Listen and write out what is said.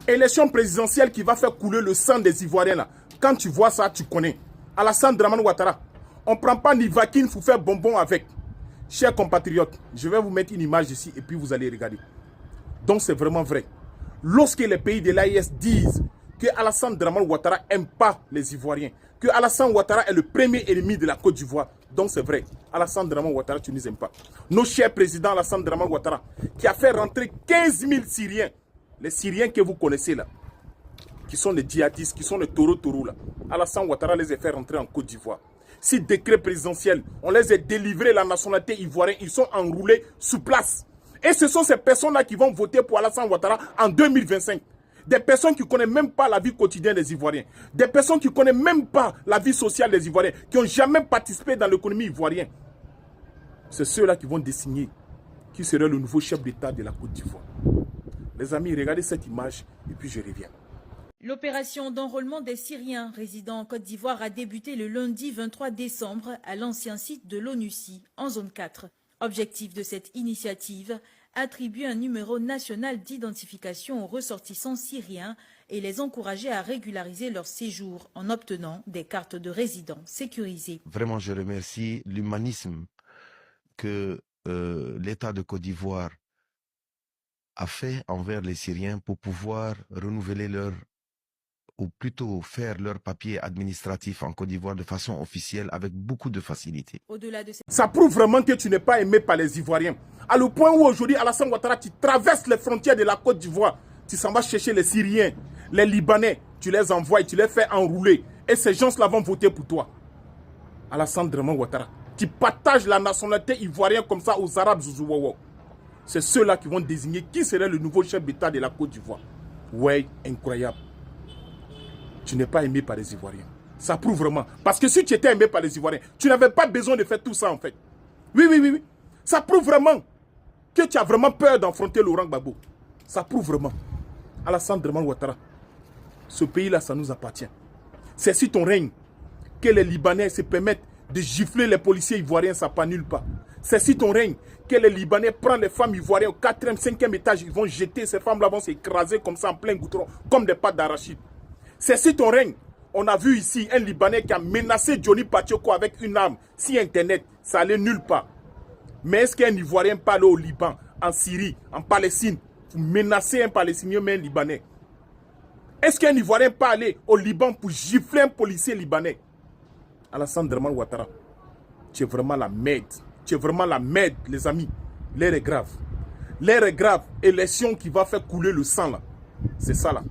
Élection présidentielle qui va faire couler le sang des Ivoiriens là. Quand tu vois ça, tu connais. Alassane Dramane Ouattara. On ne prend pas Nivakin pour faire bonbon avec. Chers compatriotes, je vais vous mettre une image ici et puis vous allez regarder. Donc c'est vraiment vrai. Lorsque les pays de l'AIS disent que Alassane Dramane Ouattara n'aime pas les Ivoiriens, que Alassane Ouattara est le premier ennemi de la Côte d'Ivoire, donc c'est vrai. Alassane Dramane Ouattara, tu ne les aimes pas. Nos chers présidents Alassane Dramane Ouattara, qui a fait rentrer 15 000 Syriens, les Syriens que vous connaissez là, qui sont les djihadistes, qui sont les taureaux là. Alassane Ouattara les a fait rentrer en Côte d'Ivoire. Si décret présidentiel, on les a délivré la nationalité ivoirienne, ils sont enroulés sous place. Et ce sont ces personnes-là qui vont voter pour Alassane Ouattara en 2025. Des personnes qui ne connaissent même pas la vie quotidienne des Ivoiriens. Des personnes qui ne connaissent même pas la vie sociale des Ivoiriens. Qui n'ont jamais participé dans l'économie ivoirienne. C'est ceux-là qui vont désigner qui serait le nouveau chef d'État de la Côte d'Ivoire. Les amis, regardez cette image et puis je reviens. L'opération d'enrôlement des Syriens résidant en Côte d'Ivoire a débuté le lundi 23 décembre à l'ancien site de l'ONUCI en zone 4. Objectif de cette initiative, attribuer un numéro national d'identification aux ressortissants syriens et les encourager à régulariser leur séjour en obtenant des cartes de résidents sécurisées. Vraiment, je remercie l'humanisme que l'État de Côte d'Ivoire a fait envers les Syriens pour pouvoir renouveler leur, ou plutôt faire leur papier administratif en Côte d'Ivoire de façon officielle avec beaucoup de facilité. Au-delà de ça prouve vraiment que tu n'es pas aimé par les Ivoiriens. À le point où aujourd'hui, Alassane Ouattara, tu traverses les frontières de la Côte d'Ivoire. Tu s'en vas chercher les Syriens, les Libanais, tu les envoies, tu les fais enrouler. Et ces gens-là vont voter pour toi. Alassane Dramane Ouattara, tu partages la nationalité ivoirienne comme ça aux Arabes Zouzouawa. C'est ceux-là qui vont désigner qui serait le nouveau chef d'État de la Côte d'Ivoire. Ouais, incroyable. Tu n'es pas aimé par les Ivoiriens. Ça prouve vraiment. Parce que si tu étais aimé par les Ivoiriens, tu n'avais pas besoin de faire tout ça en fait. Oui. Ça prouve vraiment que tu as vraiment peur d'affronter Laurent Gbagbo. Ça prouve vraiment. Alassane Dramane Ouattara, ce pays-là, ça nous appartient. C'est sur ton règne que les Libanais se permettent de gifler les policiers ivoiriens, ça pas nulle part. C'est sur ton règne que les Libanais prennent les femmes ivoiriennes au 4e, 5e étage, ils vont jeter, ces femmes-là vont s'écraser comme ça en plein goudron, comme des pâtes d'arachide. C'est sur ton règne. On a vu ici un Libanais qui a menacé Johnny Patioko avec une arme. Si Internet, ça allait nulle part. Mais est-ce qu'un Ivoirien parle au Liban, en Syrie, en Palestine, pour menacer un Palestinien, mais un Libanais? Est-ce qu'un Ivoirien peut aller au Liban pour gifler un policier libanais? Alassane Dramane Ouattara, tu es vraiment la merde. Tu es vraiment la merde, les amis. L'air est grave. L'air est grave. Élection qui va faire couler le sang, là. C'est ça, là.